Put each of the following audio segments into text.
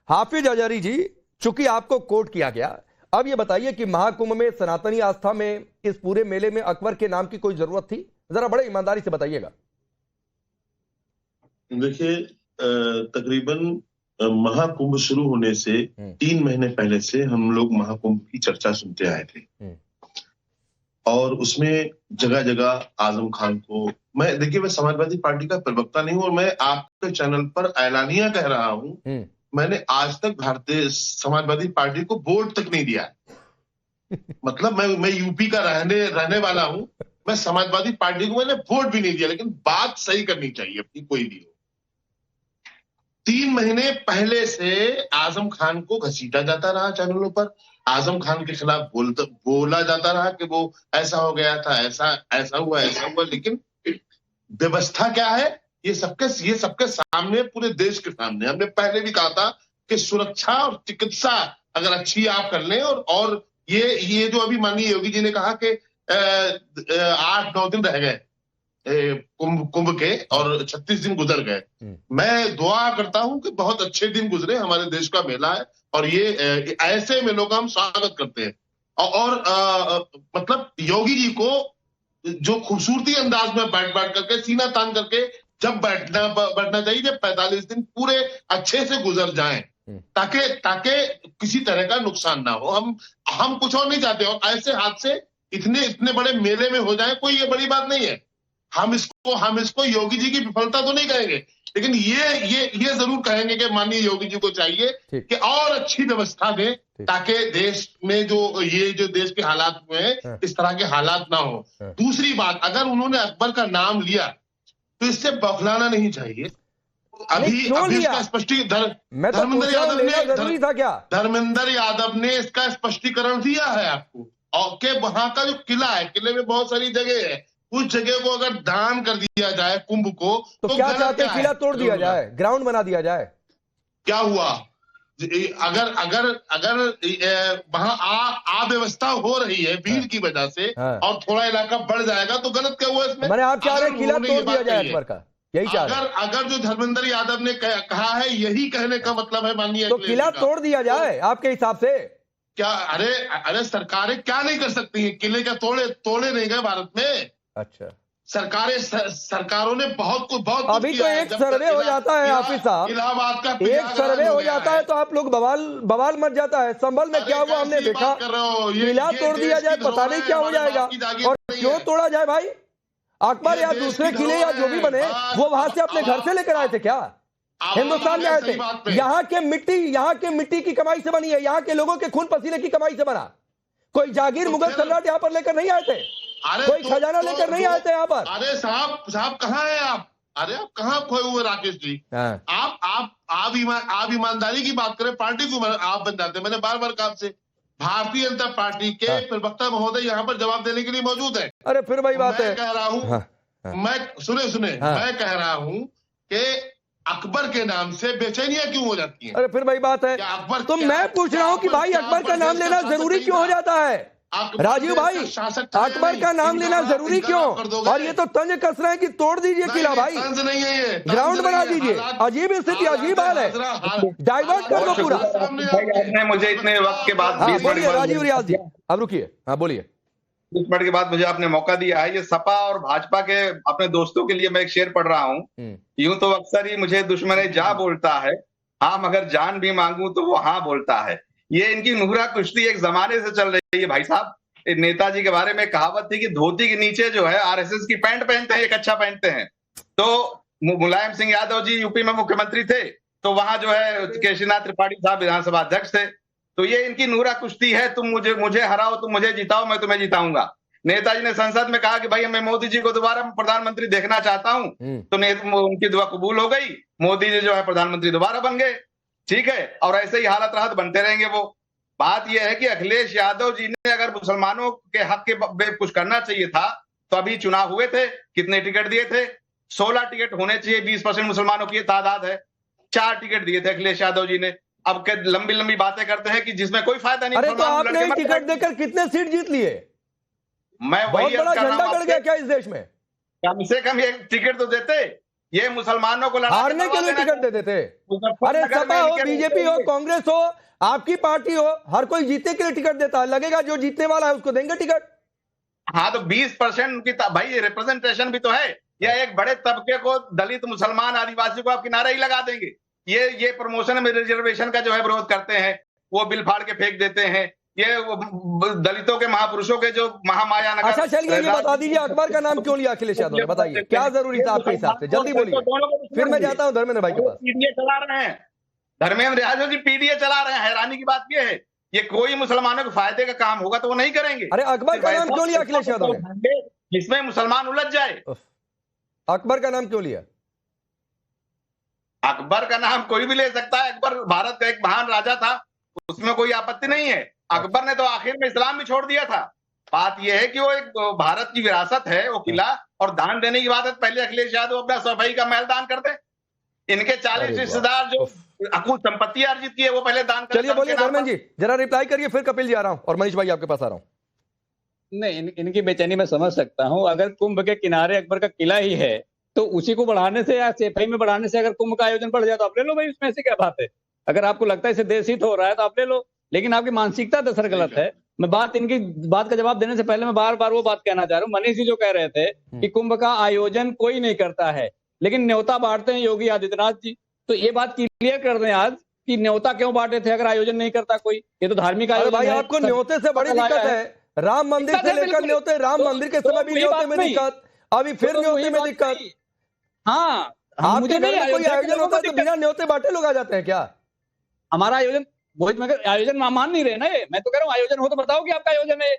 हाफिज अजहरी जी, चूंकि आपको कोट किया गया, अब ये बताइए कि महाकुंभ में सनातनी आस्था में इस पूरे मेले में अकबर के नाम की कोई जरूरत थी? जरा बड़े ईमानदारी से बताइएगा। देखिए, तकरीबन महाकुंभ शुरू होने से 3 महीने पहले से हम लोग महाकुंभ की चर्चा सुनते आए थे और उसमें जगह जगह आजम खान को मैं समाजवादी पार्टी का प्रवक्ता नहीं हूं और मैं आपके चैनल पर ऐलानिया कह रहा हूं, मैंने आज तक भारतीय समाजवादी पार्टी को वोट तक नहीं दिया। मतलब मैं यूपी का रहने वाला हूं, मैं समाजवादी पार्टी को मैंने वोट भी नहीं दिया, लेकिन बात सही करनी चाहिए अपनी, कोई भी हो। 3 महीने पहले से आजम खान को घसीटा जाता रहा चैनलों पर, आजम खान के खिलाफ बोला जाता रहा कि वो ऐसा हो गया था, ऐसा हुआ, लेकिन व्यवस्था क्या है ये सबके सामने, पूरे देश के सामने। हमने पहले भी कहा था कि सुरक्षा और चिकित्सा अगर अच्छी आप कर लें और ये जो अभी माननीय योगी जी ने कहा कि 8-9 दिन रह गए कुंभ के और 36 दिन गुजर गए, मैं दुआ करता हूं कि बहुत अच्छे दिन गुजरे। हमारे देश का मेला है और ये ऐसे मेलों का हम स्वागत करते हैं और मतलब योगी जी को जो खूबसूरती अंदाज में बैठ करके सीना तान करके जब बैठना चाहिए, जब 45 दिन पूरे अच्छे से गुजर जाएं ताकि किसी तरह का नुकसान ना हो। हम कुछ और नहीं चाहते और ऐसे हादसे इतने बड़े मेले में हो जाए, कोई ये बड़ी बात नहीं है। हम इसको योगी जी की विफलता तो नहीं कहेंगे, लेकिन ये जरूर कहेंगे कि माननीय योगी जी को चाहिए कि और अच्छी व्यवस्था दें ताकि देश में जो देश के हालात में इस तरह के हालात ना हो। दूसरी बात, अगर उन्होंने अकबर का नाम लिया तो इससे बौखलाना नहीं चाहिए। अभी इसका धर्मेंद्र यादव ने इसका स्पष्टीकरण दिया है आपको, और के वहां का जो किला है, किले में बहुत सारी जगह है, उस जगह को अगर दान कर दिया जाए कुंभ को तो क्या चाहते हैं? किला तोड़ दिया जाए, ग्राउंड बना दिया जाए? क्या हुआ? अगर वहां अव्यवस्था हो रही है भीड़ की वजह से और थोड़ा इलाका बढ़ जाएगा तो गलत क्या हुआ इसमें? मैंने आप चाह रहे किला तोड़ दिया जाए अकबर का, यही चाह रहे? अगर जो धर्मेंद्र यादव ने कहा है, यही कहने का मतलब है माननीय, तो किला तोड़ दिया जाए आपके हिसाब से? क्या अरे सरकारें क्या नहीं कर सकती हैं? किले क्या तोड़े नहीं गए भारत में? अच्छा, सरकारों ने बहुत अभी तो एक सर्वे हो जाता है हाफिज साहब, इलाहाबाद का एक सर्वे हो जाता है तो आप लोग बवाल मच जाता है। संभल में क्या हुआ हमने देखा, किला तोड़ दिया जाए, पता नहीं क्या हो जाएगा। और क्यों तोड़ा जाए भाई? अकबर या दूसरे किले या जो भी बने वो वहां से अपने घर से लेकर आए थे क्या? हिंदुस्तान में आए थे? यहाँ के मिट्टी की कमाई से बनी है, यहाँ के लोगों के खून पसीने की कमाई से बना। कोई जागीर मुगल सम्राट यहाँ पर लेकर नहीं आए थे, कोई खजाना लेकर नहीं आए थे यहाँ पर। अरे साहब कहाँ हैं आप? अरे आप कहाँ खोए हुए राकेश जी? आप ईमानदारी की बात करें, पार्टी को आप बन जाते हैं। मैंने बार कहा आपसे, भारतीय जनता पार्टी के प्रवक्ता महोदय यहाँ पर जवाब देने के लिए मौजूद है। अरे फिर वही बात है, मैं कह रहा हूँ, मैं सुने मैं कह रहा हूँ कि अकबर के नाम से बेचैनियां क्यों हो जाती हैं? अरे फिर वही बात है, तो मैं पूछ रहा हूँ कि भाई अकबर का नाम लेना जरूरी क्यों हो जाता है? राजीव भाई, अकबर का नाम लेना जरूरी क्यों? और ये तो तंज कस रहे हैं कि तोड़ दीजिए किला भाई, ग्राउंड बना दीजिए। अजीब स्थिति, अजीब हाल है, डाइवर्ट कर दो पूरा। आपने मुझे इतने वक्त के बाद, बोलिए राजीव रियाज जी, अब रुकिए, हाँ बोलिए। 20 मिनट के बाद मुझे आपने मौका दिया है। ये सपा और भाजपा के अपने दोस्तों के लिए मैं एक शेर पढ़ रहा हूँ। यूं तो अक्सर ही मुझे दुश्मन जा बोलता है, हाँ मगर जान भी मांगू तो वो हाँ बोलता है। ये इनकी नुहरा कुश्ती एक जमाने से चल रही है भाई साहब। नेताजी के बारे में कहावत थी कि धोती के नीचे जो है आरएसएस की पैंट पहनते हैं, एक अच्छा पहनते हैं। तो मुलायम सिंह यादव जी यूपी में मुख्यमंत्री थे, तो वहां जो है केशरीनाथ त्रिपाठी साहब विधानसभा अध्यक्ष थे। तो ये इनकी नुहरा कुश्ती है, तुम मुझे हराओ, तुम मुझे जिताओ, मैं तुम्हें जिताऊंगा। नेताजी ने संसद में कहा कि भाई मैं मोदी जी को दोबारा प्रधानमंत्री देखना चाहता हूं, तो उनकी दुआ कबूल हो गई, मोदी जी जो है प्रधानमंत्री दोबारा बन गए। ठीक है, और ऐसे ही हालत राहत बनते रहेंगे वो। बात यह है कि अखिलेश यादव जी ने अगर मुसलमानों के हक के कुछ करना चाहिए था तो अभी चुनाव हुए थे, कितने टिकट दिए थे? 16 टिकट होने चाहिए, 20% मुसलमानों की तादाद है, 4 टिकट दिए थे अखिलेश यादव जी ने। अब लंबी बातें करते हैं कि जिसमें कोई फायदा नहीं। अरे तो आपने टिकट देकर कितने सीट जीत लिए? मैं बहुत बड़ा झंडा गड़ गया क्या इस देश में? कम से कम एक टिकट तो देते। ये मुसलमानों को लड़ा हारने के लिए टिकट देते थे। अरे सपा हो, बीजेपी हो, कांग्रेस हो, आपकी पार्टी हो, हर कोई जीतने के लिए टिकट देता है। लगेगा जो जीतने वाला है उसको देंगे टिकट। हाँ तो 20% उनकी भाई रिप्रेजेंटेशन भी तो है। या एक बड़े तबके को, दलित, मुसलमान, आदिवासी को आप किनारे ही लगा देंगे। ये प्रमोशन में रिजर्वेशन का जो है विरोध करते हैं, वो बिल फाड़ के फेंक देते हैं। ये दलितों के महापुरुषों के जो महामाया नगर। अच्छा चलिए ये बता दीजिए, अकबर का नाम क्यों लिया अखिलेश यादव ने? बताइए क्या जरूरी था आपके हिसाब से, जल्दी बोलिए, फिर मैं जाता हूं धर्मेंद्र भाई के पास। पीडीए चला रहे हैं, धर्मेंद्र यादव जी पीडीए चला रहे हैं। हैरानी की बात यह है, ये कोई मुसलमानों के फायदे का काम होगा तो वो नहीं करेंगे। अरे अकबर का नाम क्यों लिया अखिलेश यादव ने? जिसमें मुसलमान उलझ जाए। अकबर का नाम क्यों लिया? अकबर का नाम कोई भी ले सकता है। अकबर भारत का एक महान राजा था, उसमें कोई आपत्ति नहीं है। अकबर ने तो आखिर में इस्लाम भी छोड़ दिया था। बात यह है कि वो एक भारत की विरासत है वो किला, और दान देने की बात है। पहले अखिलेश यादव अपना सफाई का महल दान कर दे। इनके 40 रिश्तेदार जो अकुल संपत्ति अर्जित की है वो पहले दान कर। चलिए बोलिए धर्मेंद्र जी, जरा रिप्लाई करिए, फिर कपिल जी आ रहा हूं और मनीष भाई आपके पास आ रहा हूं। नहीं, इनकी बेचैनी मैं समझ सकता हूं। अगर कुंभ के किनारे अकबर का किला ही है तो उसी को बढ़ाने से या सफाई में बढ़ाने से अगर कुंभ का आयोजन बढ़ जाए तो आप ले लो भाई, इसमें से क्या बात है? अगर आपको लगता है इसे देश हित हो रहा है तो आप ले लो, लेकिन आपकी मानसिकता दरअसल गलत है। मैं इनकी बात का जवाब देने से पहले मैं बार बार वो बात कहना चाह रहा हूँ। मनीष जी जो कह रहे थे कि कुंभ का आयोजन कोई नहीं करता है लेकिन न्योता बांटते हैं योगी आदित्यनाथ जी, तो ये बात क्लियर कर दें आज कि न्योता क्यों बांटे थे अगर आयोजन नहीं करता कोई? ये तो धार्मिक आयोजन भाई है। आपको न्योते से बड़ी दिक्कत है। राम मंदिर से लेकर न्योते, राम मंदिर के समय भी न्योते में दिक्कत, अभी फिर न्योते में दिक्कत। हाँ, आपके घर में कोई आयोजन होता है तो बिना न्योते बांटे लोग आ जाते हैं क्या? हमारा आयोजन मोहित, मगर आयोजन मान नहीं रहे ना। ये मैं तो कह रहा हूँ आयोजन हो तो बताओ कि आपका आयोजन है।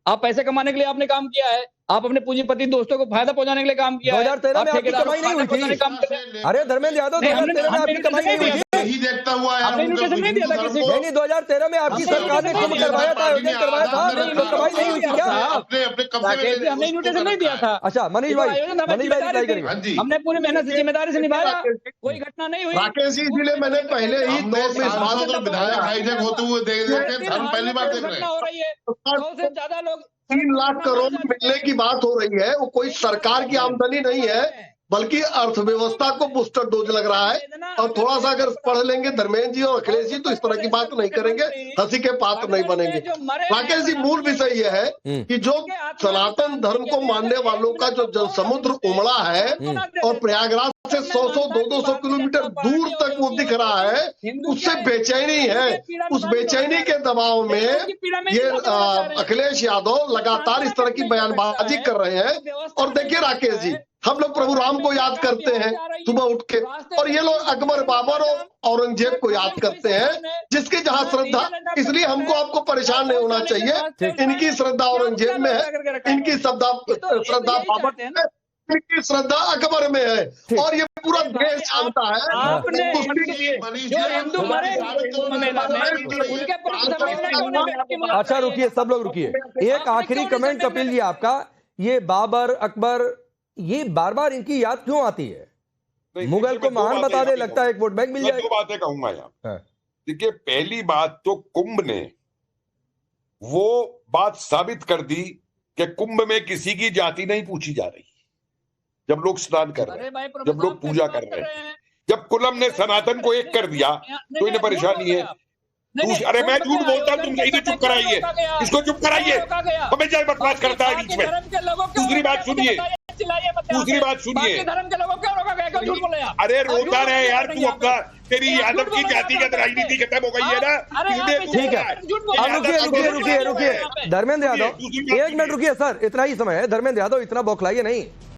आप पैसे कमाने के लिए आपने काम किया है, आप अपने पूंजीपति दोस्तों को फायदा पहुंचाने के लिए काम किया है। 2013 में आपकी कमाई नहीं हुई थी? अरे धर्मेंद्र यादव 2013 में आपकी कमाई नहीं हुई थी? यही देखता हुआ है। आपने इन्विटेशन नहीं दिया था किसी को? नहीं, 2013 में आपकी सरकार ने कुंभ करवाया था, आयोजन करवाया था, तो कमाई नहीं हुई थी क्या? अपने कब्जे में हमने इन्विटेशन नहीं दिया था। अच्छा मनीष भाई रिप्लाई करिए। हमने पूरी मेहनत से जिम्मेदारी से निभाया, कोई घटना नहीं हुई। राकेश जी, इसलिए मैंने पहले ही दौर में विधायक हाईजैक होते हुए देख हम पहली बार देख रहे हैं। हो रही है 100 से ज्यादा लोग 3 लाख करोड़ मिलने की बात हो रही है। वो कोई सरकार की आमदनी नहीं है बल्कि अर्थव्यवस्था को बूस्टर डोज लग रहा है। और थोड़ा सा अगर पढ़ लेंगे धर्मेंद्र जी और अखिलेश जी तो इस तरह की बात नहीं करेंगे, हंसी के पात्र नहीं बनेंगे। राकेश जी, मूल विषय यह है कि जो सनातन धर्म को मानने वालों का जो जनसमुद्र उमड़ा है और प्रयागराज से 100-200 किलोमीटर दूर तक वो दिख रहा है, उससे बेचैनी है। उस बेचैनी के दबाव में ये अखिलेश यादव लगातार इस तरह की बयानबाजी कर रहे हैं। और देखिए राकेश जी, हम लोग प्रभु राम को याद करते हैं सुबह उठ के, और ये लोग अकबर, बाबर और औरंगजेब को याद करते हैं, जिसकी जहां श्रद्धा। इसलिए हमको आपको परेशान नहीं होना चाहिए। इनकी श्रद्धा औरंगजेब में है, इनकी श्रद्धा बाबर में है, इनकी श्रद्धा अकबर में है, और ये पूरा देश जानता है। अच्छा रुकिए, सब लोग रुकिए। एक आखिरी कमेंट कपिल जी आपका, ये बाबर, अकबर, ये बार बार इनकी याद क्यों आती है? मुगल को महान बता दे, लगता है एक वोट बैंक मिल जाए। 2 बातें कहूंगा यहाँ। देखिए, पहली बात तो कुंभ ने वो बात साबित कर दी कि कुंभ में किसी की जाति नहीं पूछी जा रही। जब लोग स्नान कर रहे हैं, जब लोग पूजा कर रहे हैं, जब कुलम ने सनातन को एक कर दिया तो इन्हें परेशानी है। अरे मैं झूठ बोलता हूँ, तुम इसे चुप कराइए, इसको चुप कराइए, हमें जाए बकवास करता है बीच में। दूसरी बात सुनिए, धर्म के लोगों क्यों रोका गया? क्यों झूठ बोले आप? अरे रोता रहे यार तू, अपना तेरी यादव की जातिगत राजनीति खत्म हो गई है ना। ठीक है, अब रुकिए धर्मेंद्र यादव, 1 मिनट रुकिए सर, इतना ही समय है। धर्मेंद्र यादव इतना बौखलाइए नहीं।